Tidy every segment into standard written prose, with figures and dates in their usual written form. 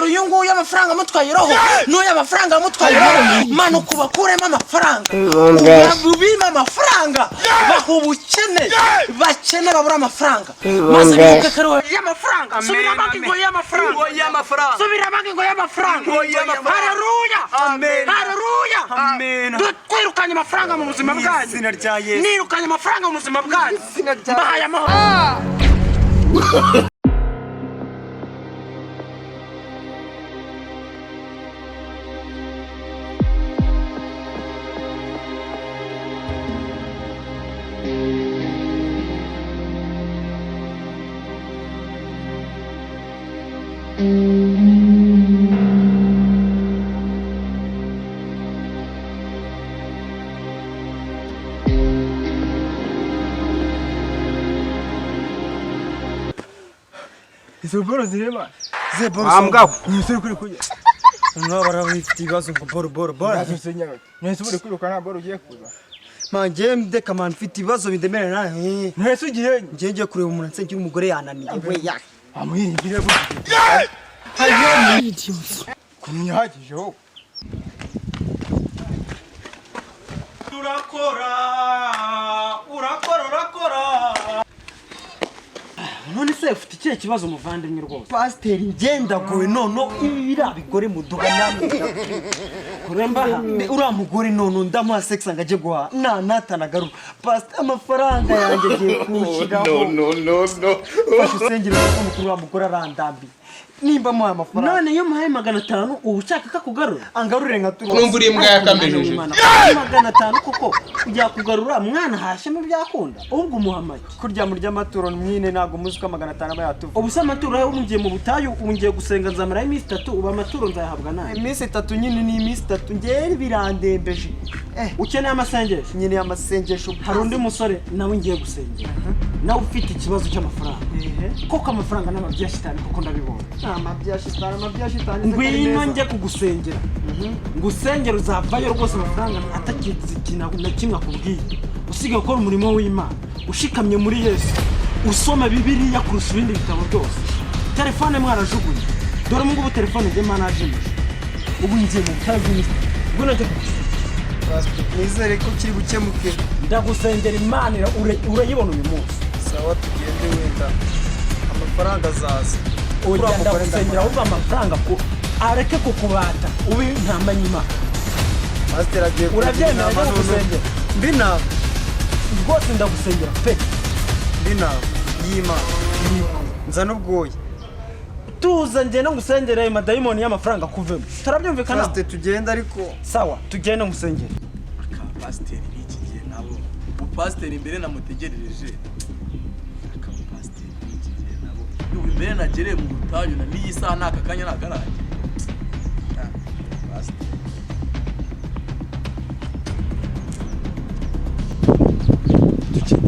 Uyungu y'amafaranga mutwaye roho no y'amafaranga mutwaye roho mano kubakuremo amafaranga ubima amafaranga bahubukene bakene babura amafaranga maze bibuke karo y'amafaranga subira banki ngo y'amafaranga subira banki ngo y'amafaranga haleluya amen haleluya amen twirukanye amafaranga mu buzima bwanyu nirukanye amafaranga mu buzima bwanyu bahaye amahoro. Zeboro zireba. Zeboro ambwa. Nisuri kuri kuya. Ngabara bifite gazo ngo boro. Azusenya. Nisuri kuri kana boro ugiye kuza. Manje mdeka man mfite ibibazo bindemera na. Nese ugiye. Ngiye kureba umuntu nsenye umugore yananiye we ya. Amwirindire gute. Hayo idiot. Kunyahagije ho. Urakora. None se ufite ikihe kibazo muvandimwe rwose? Pastor ngenda gowe nono ibira bigore muduga namwe. Kuremba Uramugore nono ndamuha sex ngaje guha. Natanagaru. Pastor amafaranga yanjye giye kushiraho. No. Fasengera ko mukuru wa mugore arandambi. Nimba mu amafaranga. None yo muhaye 500 ubu ushaka kakugarura? Angarure nka turu. Numva imbwa yakamejeje. 500 koko ujya kugarura mwana hashemo byakunda. Ubwo muhamaye. Kurya murya amaturo mwine nago muzuka 500 abayatuva. Ubu se amaturo yawe ungiye mu butayu ungiye gusenga nzamara iminsi 3 uba amaturo nzayahabwa naye. Iminsi 3 nyine ni iminsi 3 ngeri birandembeje. Ukeneye amasengesho? Nyine amasengesho. Hari undi musore nawe ngiye gusengera. Nawe ufite ikibazo cy'amafaranga. Koko amafaranga n'amabyashitani koko ndabibona. Amabyashitani. Ngwino nje kugusengera. Ngusengera uzavayo rwose amafaranga atakizikina na kimwe akubwiye. Usige gukora umurimo w'Imana. Ushikamye muri Yesu. Usoma Bibiliya kurusha ibindi bitabo byose. Telefone mwarajugunye. Dore mu ngubu telefone nge manaje. Ubu ngiye mu butayu. Ngwino nje nizere ko kiri bukemuke. Ndagusengera Imana urayibona uyu munsi. Sawa tugende wenda. Amafaranga zaza. Oya ndagusengera uva amafaranga ko areke kukubata ubi ntamanyima. Pastor agiye urabyemera ndagusengera. Mbina rwose ndagusengera pe. Mbina yima nza nubwoye. Tuza nje no gusengera ayo madayimoni y'amafaranga kuvemo. Tarabyumvikana. Pastor tugenda ariko sawa tugende musengera. Pastor iki gihe nabo. Pastor imbere namutegerereje. Imbere nagereye mu butayu na niyi saha naka kanya nakaraje.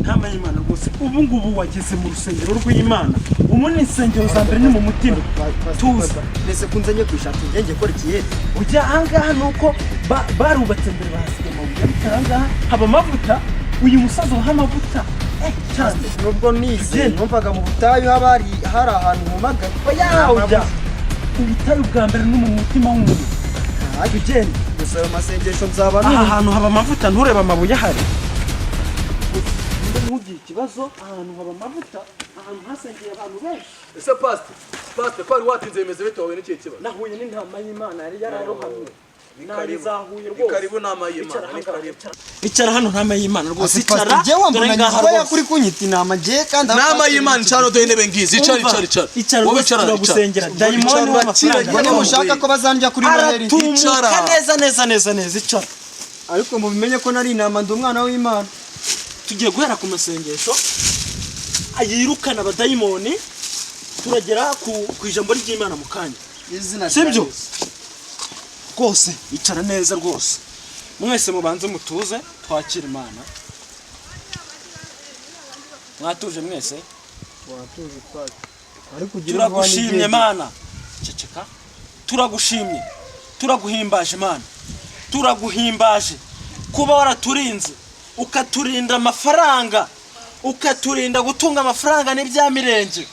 Ntamanye Imana rwose ubu ngubu wageze mu rusengero rw'Imana. Umuni insengero za mbere ni mu mutima. Tuza nese kunzenye kwishaka ngenge kora ikihe. Ujya ahangaha nuko barubatse mbere bahasiga mu byarangaha haba amavuta uyu musazo wa amavuta. Cyane nubwo nize numvaga mu butayu hari ahantu mu magana. Oya ubutayu bwa mbere no mu mutima w'umuntu. Agende gusaba amasengesho nzaba aha hantu haba amavuta ntureba amabuye ahari. Ntugiye ikibazo ahantu haba amavuta ahantu hasengeye abantu benshi. Ese pastor kwari watinze yemeze bitawe n'iki kibazo? Nahuye n'intama y'Imana yari yararohamye. Narizahuye rwose. Karibu nama y'Imana. Icara hano ntama y'Imana rwose. Icara. Dore ngaha yakuri kunyita inama je kandi nama y'Imana cyaro do intebe ngizi. Icara. Wowe icara gusengera. Dayimoni w'amafaranga. Bone mushaka ko bazandya kuri Noheli. Icara. Neza icara. Ariko mubimenye ko nari inama ndi umwana w'Imana. Tugiye guhera ku masengesho. Ayirukana abadayimoni. Turagera ku ijambo ry'Imana mu kanya. Izina sibyo rwose icara neza rwose mwese mubanze mutuze twakira Imana. Mwatuje mwese? Watuje twaki. Turagushimye Mana. Ceceka. Turagushimye. Turaguhimbaje Mana. Turaguhimbaje kuba waraturinze ukaturinda amafaranga ukaturinda gutunga amafaranga n'ibya mirenge.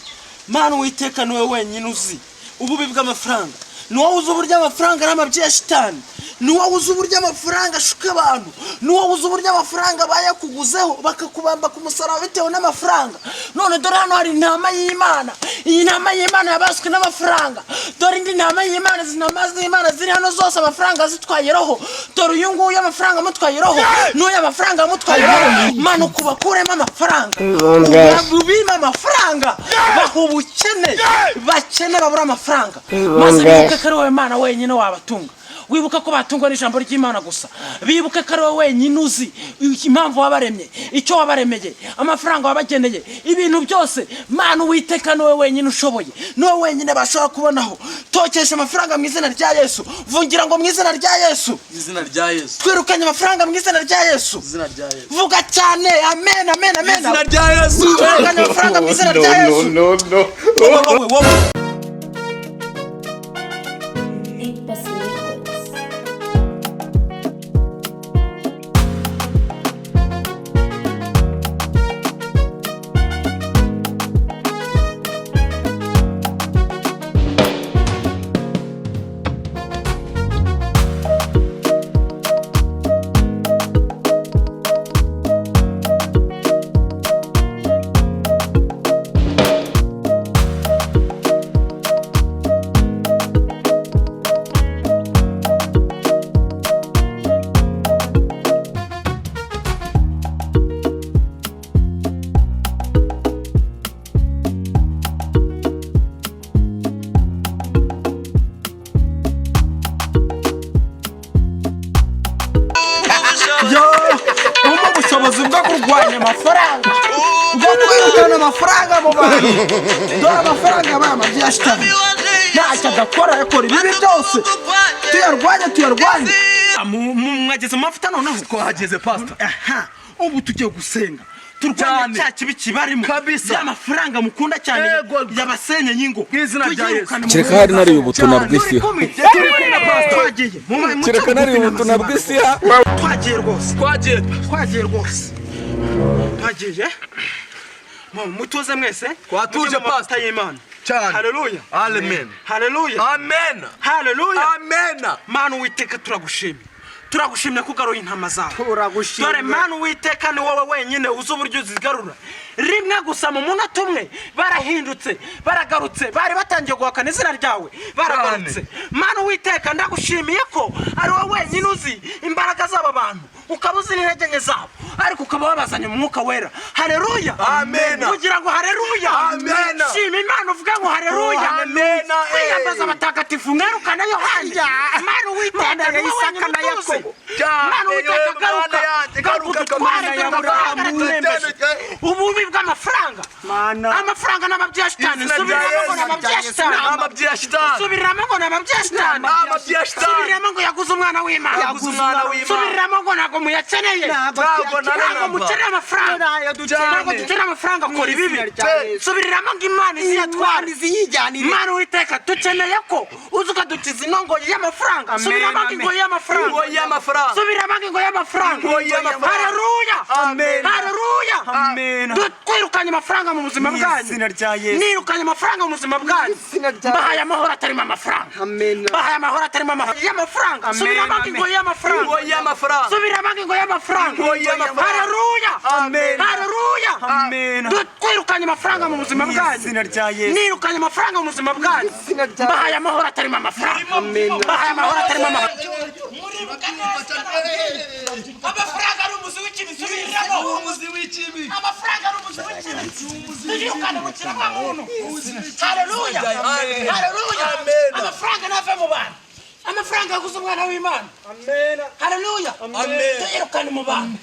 Mana Uwiteka niwe wenyine uzi ububi bw'amafaranga ni wowe uzi uburyo amafaranga ari amabyi ya shitani ni wowe uzi uburyo amafaranga ashuka abantu ni wowe uzi uburyo amafaranga bayakuguzeho bakakubamba ku musaraba bitewe n'amafaranga none dore hano hari intama y'Imana iyi ntama y'Imana yabaswe n'amafaranga dore indi ntama y'Imana zinamaze y'Imana ziri hano zose amafaranga zitwaye roho dore uyu nguyu amafaranga amutwaye roho n'uyu amafaranga amutwaye roho mana ukubakuremo amafaranga ubima amafaranga bahubukene bakene babura amafaranga maze bibuke ko ari wowe Mana wenyine wabatunga wibuka ko batungwa n'ijambo ry'Imana gusa bibuke ko ari wowe wenyine uzi impamvu wabaremye icyo wabaremeye amafaranga wabageneye ibintu byose Mana Uwiteka ni wowe wenyine ushoboye ni wowe wenyine bashobora kubonaho tokesha amafaranga mu izina rya Yesu vugira ngo mu izina rya Yesu twirukanye amafaranga mu izina rya Yesu vuga cyane amen amen amen izina rya Yesu twirukanye amafaranga mu izina rya Yesu wowe bwo kurwanya amafaranga bwo kwirukana amafaranga mu bantu dore amafaranga bamabyi ya shitani ntacyo adakora yakora ibibi byose tuyarwanye mwageze amavuta noneho twahageze pastor ubu tugiye gusenga turwanya cya kibi kibarimo y'amafaranga mukunda cyane yabasenye nyingo mwizina rya Yesu kereka hari nari ubutumwa bw'isi kereka nari ubutumwa bw'isi twagiye rwose mutuze mwese twatuje pastor y'Imana cyane haleluya amen haleluya amen haleluya amen Mana Uwiteka turagushimye kugaruye intama zawe dore Mana Uwiteka ni wowe wenyine uzi uburyo uzigarura rimwe gusa mu munota umwe barahindutse baragarutse bari batangiye guhakana izina ryawe baragarutse Mana Uwiteka ndagushimiye ko ari wowe wenyine uzi imbaraga z'aba bantu ukaba uzi n'intege nke zabo ariko ukaba wabazanye mu mwuka wera haleluya amen kugira ngo haleluya amen shima Imana uvuga ngo haleluya amen kwiyambaza abatagatifu mwerukana Yohani Mana Uwiteka ni Isaka na Yakobo Mana Uwiteka garuka Mana ya Aburahamu ububi bw'amafaranga amafaranga n'amabyi ya shitani subiramo ngo n'amabyi ya shitani subiramo ngo n'amabyi ya shitani subiramo ngo yaguze umwana w'Imana subiramo ngo ntago muyakeneye ntago mukeneye amafaranga ntago dukeneye amafaranga akora ibibi subiramo ngo Imana iziyatwara Mana Uwiteka dukeneye ko uzi ukadukiza inongoyi y'amafaranga subiramo ngo ingoyi y'amafaranga subiramo ngo ingoyi y'amafaranga haleluya haleluya twirukanye amafaranga mu buzima bwanyu nirukanye amafaranga mu buzima bwanyu bahaye amahoro atarimo amafaranga bahaye amahoro atarimo amafaranga subiramo ngo ingoyi y'amafaranga subiramo ngo ingoyi y'amafaranga haleluya haleluya twirukanye amafaranga mu buzima bwanyu nirukanye amafaranga mu buzima bwanyu bahaye amahoro atarimo amafaranga bahaye amahoro atarimo amafaranga amafaranga ari umuzi w'ikibi subiramo umuzi w'ikibi amafaranga ari umuzi w'ikibi tuyirukane mu kiremwamuntu haleluya haleluya amafaranga nave mu bantu amafaranga yaguze umwana w'Imana haleluya tuyirukane mu bantu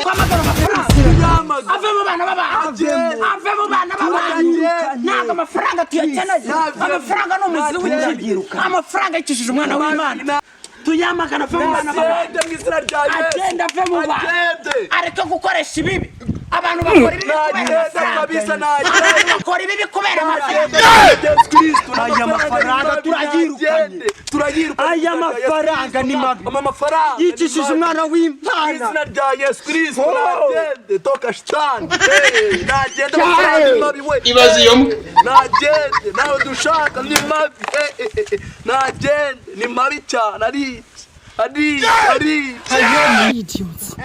twamagana amafaranga ave mu bana b'abantu ntabwo amafaranga tuyakeneye amafaranga ni umuzi w'ikibi amafaranga yicishije umwana w'Imana tuyamagana ave mu bana b'abantu agenda ave mu bantu areke gukoresha ibibi abantu bakora ibi bakora ibi kubera amafaranga. Aya mafaranga turayirukanye. Aya mafaranga ni mabi. Yicishije umwana w'Imana. Izina rya Yesu Kristo nagende toka shitani. Nagende amafaranga mabi we. Ibaze iyo mbwa. Nagende nawe dushaka ni mabi. Nagende ni mabi cyane ari. Idiots.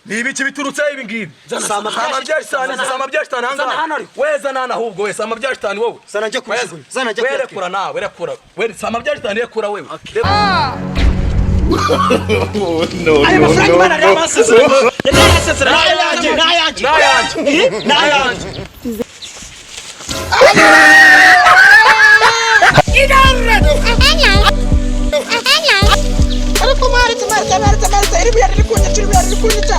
Ni ibiki biturutse ibi ngibi? Sama byashitani hanga. Weza nana ahubwo we sama byashitani wowe. Sana nje kujugunya. Sana nje kujugunya. Werekura nawe, werekura. We sama byashitani rekura wewe. Ayo mafaranga Imana rero amasezerano. Nayanje. Ariko marita iribuya riri kunyica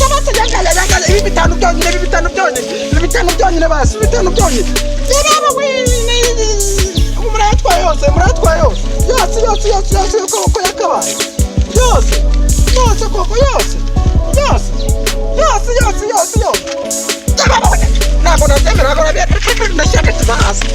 bose yangala ibi bitanu byonyine basi biraba we muratwaye yose koko yakabaye yose koko yose ntabwo nabyemera ndashyira agakiza hasi